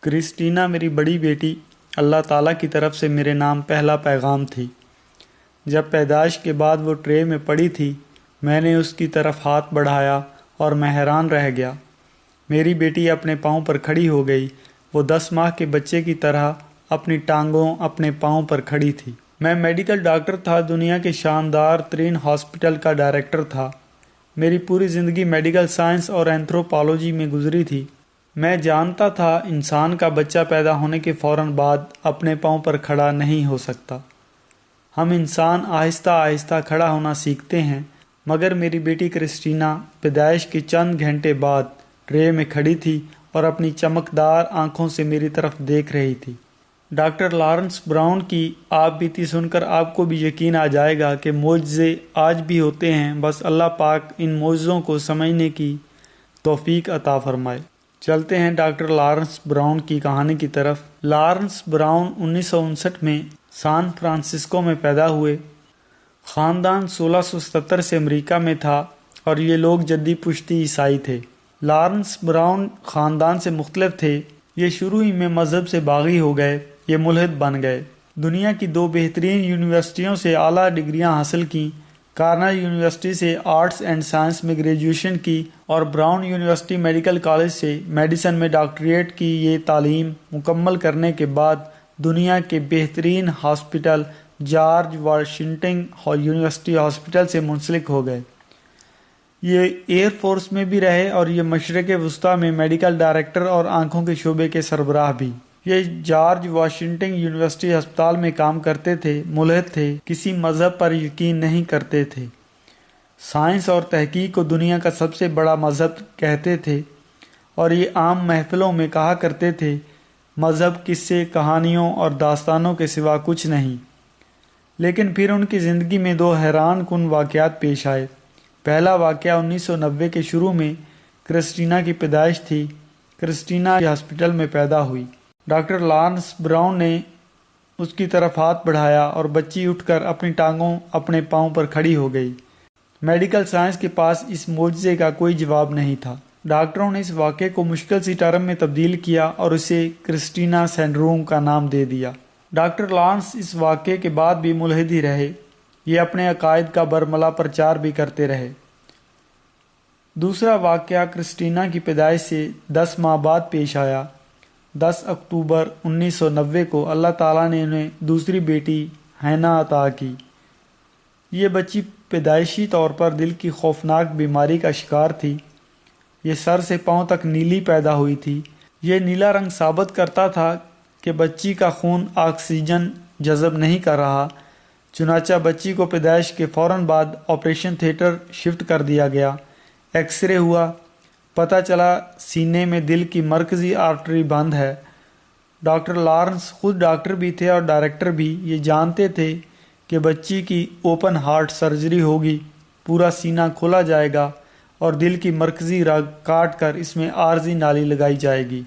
Christina میری بڑی بیٹی اللہ تعالیٰ کی طرف سے میرے نام پہلا پیغام تھی۔ جب پیدائش کے بعد وہ ٹرے میں پڑی تھی، میں نے اس کی طرف ہاتھ بڑھایا اور میں حیران رہ گیا۔ میری بیٹی اپنے پاؤں پر کھڑی ہو گئی۔ وہ 10 ماہ کے بچے کی طرح اپنی ٹانگوں اپنے پاؤں پر کھڑی تھی۔ میں میڈیکل ڈاکٹر تھا، دنیا کے شاندار ترین ہاسپٹل کا ڈائریکٹر تھا۔ میری پوری زندگی میڈیکل سائنس اور اینتھروپالوجی میں گزری تھی۔ میں جانتا تھا انسان کا بچہ پیدا ہونے کے فوراً بعد اپنے پاؤں پر کھڑا نہیں ہو سکتا۔ ہم انسان آہستہ آہستہ کھڑا ہونا سیکھتے ہیں، مگر میری بیٹی کرسٹینا پیدائش کے چند گھنٹے بعد ٹرے میں کھڑی تھی اور اپنی چمکدار آنکھوں سے میری طرف دیکھ رہی تھی۔ ڈاکٹر لارنس براؤن کی آپ بیتی سن کر آپ کو بھی یقین آ جائے گا کہ معجزے آج بھی ہوتے ہیں، بس اللہ پاک ان معجزوں کو سمجھنے کی توفیق عطا فرمائے۔ چلتے ہیں ڈاکٹر لارنس براؤن کی کہانی کی طرف۔ لارنس براؤن 1959 میں سان فرانسسکو میں پیدا ہوئے۔ خاندان 1677 سے امریکہ میں تھا اور یہ لوگ جدی پشتی عیسائی تھے۔ لارنس براؤن خاندان سے مختلف تھے۔ یہ شروع ہی میں مذہب سے باغی ہو گئے، یہ ملحد بن گئے۔ دنیا کی 2 بہترین یونیورسٹیوں سے اعلیٰ ڈگریاں حاصل کیں۔ کارنل یونیورسٹی سے آرٹس اینڈ سائنس میں گریجویشن کی اور براؤن یونیورسٹی میڈیکل کالج سے میڈیسن میں ڈاکٹریٹ کی۔ یہ تعلیم مکمل کرنے کے بعد دنیا کے بہترین hospital George Washington university hospital سے منسلک ہو گئے۔ یہ ایئر فورس میں بھی رہے اور یہ مشرق وسطیٰ میں میڈیکل ڈائریکٹر اور آنکھوں کے شعبے کے سربراہ بھی۔ یہ جارج واشنگٹن یونیورسٹی ہسپتال میں کام کرتے تھے، ملحد تھے، کسی مذہب پر یقین نہیں کرتے تھے، سائنس اور تحقیق کو دنیا کا سب سے بڑا مذہب کہتے تھے اور یہ عام محفلوں میں کہا کرتے تھے مذہب قصے، کہانیوں اور داستانوں کے سوا کچھ نہیں۔ لیکن پھر ان کی زندگی میں 2 حیران کن واقعات پیش آئے۔ پہلا واقعہ 1990 کے شروع میں کرسٹینا کی پیدائش تھی۔ کرسٹینا ہاسپٹل میں پیدا ہوئی۔ ڈاکٹر لارنس براؤن نے اس کی طرف ہاتھ بڑھایا اور بچی اٹھ کر اپنی ٹانگوں اپنے پاؤں پر کھڑی ہو گئی۔ میڈیکل سائنس کے پاس اس معجزے کا کوئی جواب نہیں تھا۔ ڈاکٹروں نے اس واقعے کو مشکل سی ٹرم میں تبدیل کیا اور اسے کرسٹینا سنڈروم کا نام دے دیا۔ ڈاکٹر لارنس اس واقعے کے بعد بھی ملحد ہی رہے۔ یہ اپنے عقائد کا برملا پرچار بھی کرتے رہے۔ دوسرا واقعہ کرسٹینا کی پیدائش سے 10 ماہ بعد پیش آیا۔ 10 اکتوبر 1990 کو اللہ تعالیٰ نے انہیں دوسری بیٹی ہینا عطا کی۔ یہ بچی پیدائشی طور پر دل کی خوفناک بیماری کا شکار تھی۔ یہ سر سے پاؤں تک نیلی پیدا ہوئی تھی۔ یہ نیلا رنگ ثابت کرتا تھا کہ بچی کا خون آکسیجن جذب نہیں کر رہا۔ چنانچہ بچی کو پیدائش کے فوراً بعد آپریشن تھیٹر شفٹ کر دیا گیا۔ ایکس رے ہوا، پتہ چلا سینے میں دل کی مرکزی آرٹری بند ہے۔ ڈاکٹر لارنس خود ڈاکٹر بھی تھے اور ڈائریکٹر بھی۔ یہ جانتے تھے کہ بچی کی اوپن ہارٹ سرجری ہوگی، پورا سینہ کھولا جائے گا اور دل کی مرکزی رگ کاٹ کر اس میں عارضی نالی لگائی جائے گی۔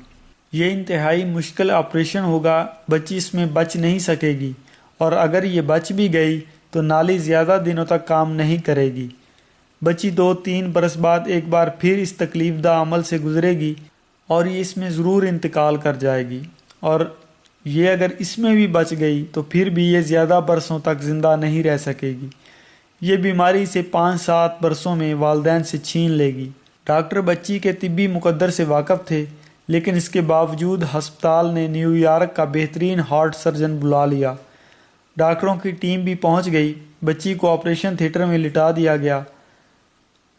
یہ انتہائی مشکل آپریشن ہوگا، بچی اس میں بچ نہیں سکے گی اور اگر یہ بچ بھی گئی تو نالی زیادہ دنوں تک کام نہیں کرے گی۔ بچی 2-3 برس بعد ایک بار پھر اس تکلیف دہ عمل سے گزرے گی اور یہ اس میں ضرور انتقال کر جائے گی، اور یہ اگر اس میں بھی بچ گئی تو پھر بھی یہ زیادہ برسوں تک زندہ نہیں رہ سکے گی۔ یہ بیماری اسے 5-7 برسوں میں والدین سے چھین لے گی۔ ڈاکٹر بچی کے طبی مقدر سے واقف تھے، لیکن اس کے باوجود ہسپتال نے نیو یارک کا بہترین ہارٹ سرجن بلا لیا۔ ڈاکٹروں کی ٹیم بھی پہنچ گئی۔ بچی کو آپریشن تھیٹر میں لٹا دیا گیا۔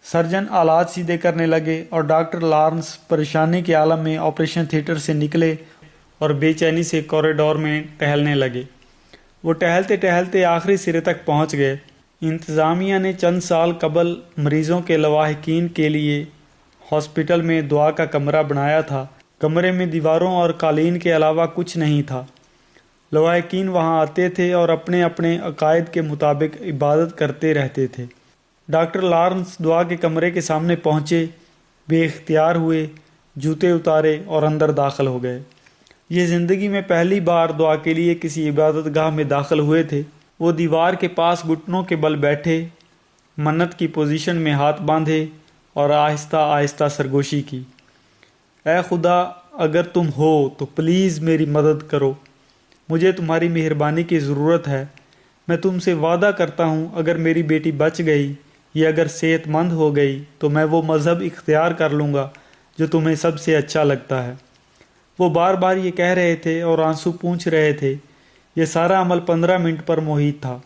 سرجن آلات سیدھے کرنے لگے اور ڈاکٹر لارنس پریشانی کے عالم میں آپریشن تھیٹر سے نکلے اور بے چینی سے کوریڈور میں ٹہلنے لگے۔ وہ ٹہلتے ٹہلتے آخری سرے تک پہنچ گئے۔ انتظامیہ نے چند سال قبل مریضوں کے لواحقین کے لیے ہاسپٹل میں دعا کا کمرہ بنایا تھا۔ کمرے میں دیواروں اور قالین کے علاوہ کچھ نہیں تھا۔ لواحقین وہاں آتے تھے اور اپنے اپنے عقائد کے مطابق عبادت کرتے رہتے تھے۔ ڈاکٹر لارنس دعا کے کمرے کے سامنے پہنچے، بے اختیار ہوئے، جوتے اتارے اور اندر داخل ہو گئے۔ یہ زندگی میں پہلی بار دعا کے لیے کسی عبادت گاہ میں داخل ہوئے تھے۔ وہ دیوار کے پاس گھٹنوں کے بل بیٹھے، منت کی پوزیشن میں ہاتھ باندھے اور آہستہ آہستہ سرگوشی کی۔ اے خدا، اگر تم ہو تو پلیز میری مدد کرو، مجھے تمہاری مہربانی کی ضرورت ہے۔ میں تم سے وعدہ کرتا ہوں اگر میری بیٹی بچ گئی یا اگر صحت مند ہو گئی تو میں وہ مذہب اختیار کر لوں گا جو تمہیں سب سے اچھا لگتا ہے۔ وہ بار بار یہ کہہ رہے تھے اور آنسو پونچھ رہے تھے۔ یہ سارا عمل 15 منٹ پر محیط تھا۔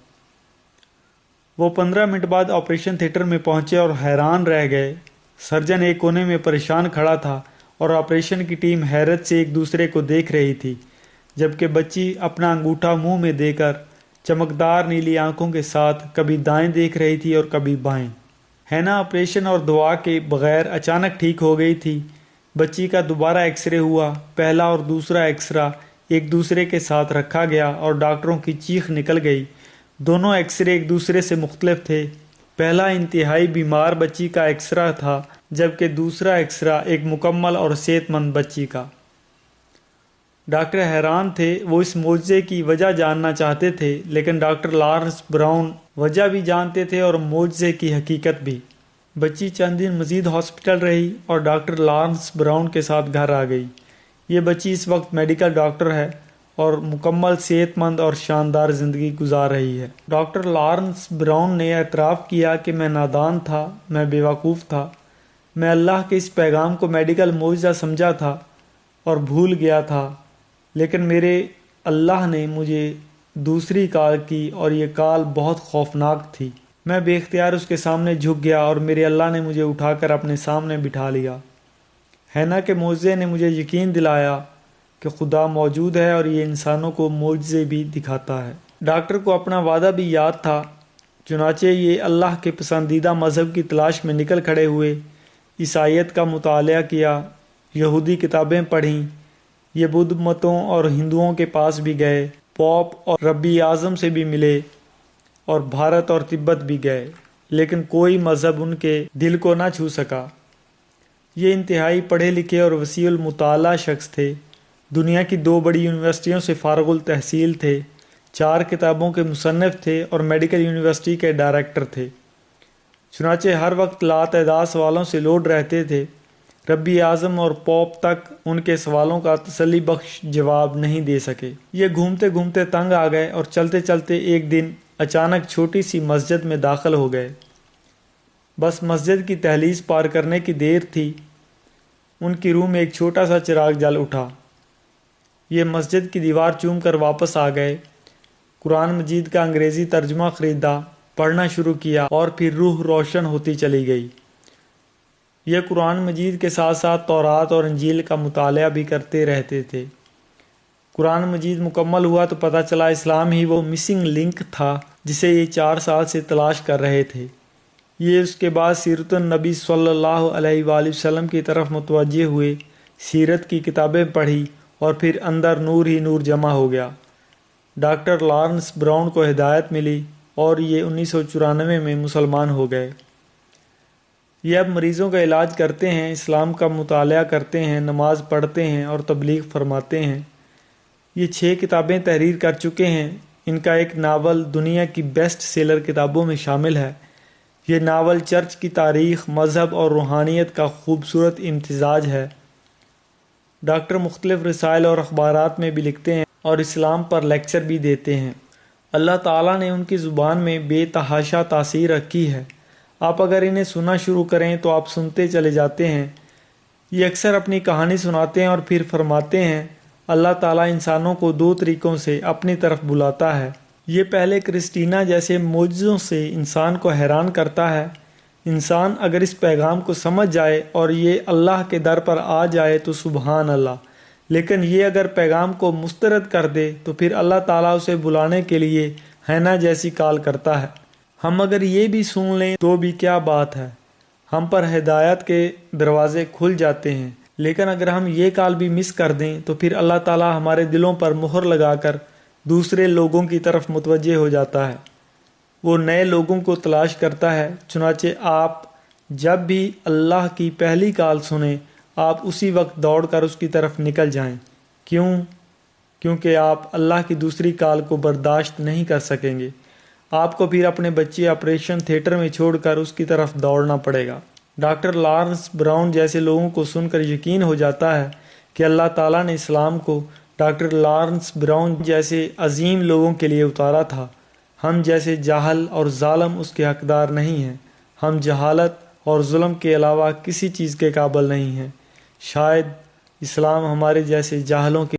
وہ 15 منٹ بعد آپریشن تھیٹر میں پہنچے اور حیران رہ گئے۔ سرجن ایک کونے میں پریشان کھڑا تھا اور آپریشن کی ٹیم حیرت سے ایک دوسرے کو دیکھ رہی تھی، جبکہ بچی اپنا انگوٹھا منہ میں دے کر چمکدار نیلی آنکھوں کے ساتھ کبھی دائیں دیکھ رہی تھی اور کبھی بائیں۔ ہینا آپریشن اور دعا کے بغیر اچانک ٹھیک ہو گئی تھی۔ بچی کا دوبارہ ایکس رے ہوا۔ پہلا اور دوسرا ایکسرا ایک دوسرے کے ساتھ رکھا گیا اور ڈاکٹروں کی چیخ نکل گئی۔ دونوں ایکس رے ایک دوسرے سے مختلف تھے۔ پہلا انتہائی بیمار بچی کا ایکسرا تھا، جبکہ دوسرا ایکسرا ایک مکمل اور صحت مند بچی کا۔ ڈاکٹر حیران تھے۔ وہ اس معجزے کی وجہ جاننا چاہتے تھے، لیکن ڈاکٹر لارنس براؤن وجہ بھی جانتے تھے اور معجزے کی حقیقت بھی۔ بچی چند دن مزید ہاسپٹل رہی اور ڈاکٹر لارنس براؤن کے ساتھ گھر آ گئی۔ یہ بچی اس وقت میڈیکل ڈاکٹر ہے اور مکمل صحت مند اور شاندار زندگی گزار رہی ہے۔ ڈاکٹر لارنس براؤن نے اعتراف کیا کہ میں نادان تھا، میں بیوقوف تھا۔ میں اللہ کے اس پیغام کو میڈیکل معجزہ سمجھا تھا اور بھول گیا تھا، لیکن میرے اللہ نے مجھے دوسری کال کی اور یہ کال بہت خوفناک تھی۔ میں بے اختیار اس کے سامنے جھک گیا اور میرے اللہ نے مجھے اٹھا کر اپنے سامنے بٹھا لیا۔ ہینا کے معجزے نے مجھے یقین دلایا کہ خدا موجود ہے اور یہ انسانوں کو معجزے بھی دکھاتا ہے۔ ڈاکٹر کو اپنا وعدہ بھی یاد تھا، چنانچہ یہ اللہ کے پسندیدہ مذہب کی تلاش میں نکل کھڑے ہوئے۔ عیسائیت کا مطالعہ کیا، یہودی کتابیں پڑھیں، یہ بدھ متوں اور ہندوؤں کے پاس بھی گئے، پوپ اور ربی اعظم سے بھی ملے اور بھارت اور تبت بھی گئے، لیکن کوئی مذہب ان کے دل کو نہ چھو سکا۔ یہ انتہائی پڑھے لکھے اور وسیع المطالعہ شخص تھے۔ دنیا کی 2 بڑی یونیورسٹیوں سے فارغ التحصیل تھے، 4 کتابوں کے مصنف تھے اور میڈیکل یونیورسٹی کے ڈائریکٹر تھے۔ چنانچہ ہر وقت لاتعداد سوالوں سے لوڈ رہتے تھے۔ ربی اعظم اور پوپ تک ان کے سوالوں کا تسلی بخش جواب نہیں دے سکے۔ یہ گھومتے گھومتے تنگ آ گئے اور چلتے چلتے ایک دن اچانک چھوٹی سی مسجد میں داخل ہو گئے۔ بس مسجد کی دہلیز پار کرنے کی دیر تھی، ان کی روح میں ایک چھوٹا سا چراغ جل اٹھا۔ یہ مسجد کی دیوار چوم کر واپس آ گئے، قرآن مجید کا انگریزی ترجمہ خریدا، پڑھنا شروع کیا اور پھر روح روشن ہوتی چلی گئی۔ یہ قرآن مجید کے ساتھ ساتھ تورات اور انجیل کا مطالعہ بھی کرتے رہتے تھے۔ قرآن مجید مکمل ہوا تو پتہ چلا اسلام ہی وہ مسنگ لنک تھا جسے یہ 4 سال سے تلاش کر رہے تھے۔ یہ اس کے بعد سیرت النبی صلی اللہ علیہ وآلہ وسلم کی طرف متوجہ ہوئے، سیرت کی کتابیں پڑھی اور پھر اندر نور ہی نور جمع ہو گیا۔ ڈاکٹر لارنس براؤن کو ہدایت ملی اور یہ 1994 میں مسلمان ہو گئے۔ یہ اب مریضوں کا علاج کرتے ہیں، اسلام کا مطالعہ کرتے ہیں، نماز پڑھتے ہیں اور تبلیغ فرماتے ہیں۔ یہ 6 کتابیں تحریر کر چکے ہیں۔ ان کا ایک ناول دنیا کی بیسٹ سیلر کتابوں میں شامل ہے۔ یہ ناول چرچ کی تاریخ، مذہب اور روحانیت کا خوبصورت امتزاج ہے۔ ڈاکٹر مختلف رسائل اور اخبارات میں بھی لکھتے ہیں اور اسلام پر لیکچر بھی دیتے ہیں۔ اللہ تعالیٰ نے ان کی زبان میں بے تحاشا تاثیر رکھی ہے۔ آپ اگر انہیں سننا شروع کریں تو آپ سنتے چلے جاتے ہیں۔ یہ اکثر اپنی کہانی سناتے ہیں اور پھر فرماتے ہیں، اللہ تعالیٰ انسانوں کو 2 طریقوں سے اپنی طرف بلاتا ہے۔ یہ پہلے کرسٹینا جیسے معجزوں سے انسان کو حیران کرتا ہے۔ انسان اگر اس پیغام کو سمجھ جائے اور یہ اللہ کے در پر آ جائے تو سبحان اللہ، لیکن یہ اگر پیغام کو مسترد کر دے تو پھر اللہ تعالیٰ اسے بلانے کے لیے ہینا جیسی کال کرتا ہے۔ ہم اگر یہ بھی سن لیں تو بھی کیا بات ہے، ہم پر ہدایت کے دروازے کھل جاتے ہیں، لیکن اگر ہم یہ کال بھی مس کر دیں تو پھر اللہ تعالیٰ ہمارے دلوں پر مہر لگا کر دوسرے لوگوں کی طرف متوجہ ہو جاتا ہے۔ وہ نئے لوگوں کو تلاش کرتا ہے۔ چنانچہ آپ جب بھی اللہ کی پہلی کال سنیں، آپ اسی وقت دوڑ کر اس کی طرف نکل جائیں۔ کیونکہ آپ اللہ کی دوسری کال کو برداشت نہیں کر سکیں گے۔ آپ کو پھر اپنے بچے آپریشن تھیٹر میں چھوڑ کر اس کی طرف دوڑنا پڑے گا۔ ڈاکٹر لارنس براؤن جیسے لوگوں کو سن کر یقین ہو جاتا ہے کہ اللہ تعالیٰ نے اسلام کو ڈاکٹر لارنس براؤن جیسے عظیم لوگوں کے لیے اتارا تھا۔ ہم جیسے جاہل اور ظالم اس کے حقدار نہیں ہیں۔ ہم جہالت اور ظلم کے علاوہ کسی چیز کے قابل نہیں ہیں۔ شاید اسلام ہمارے جیسے جاہلوں کے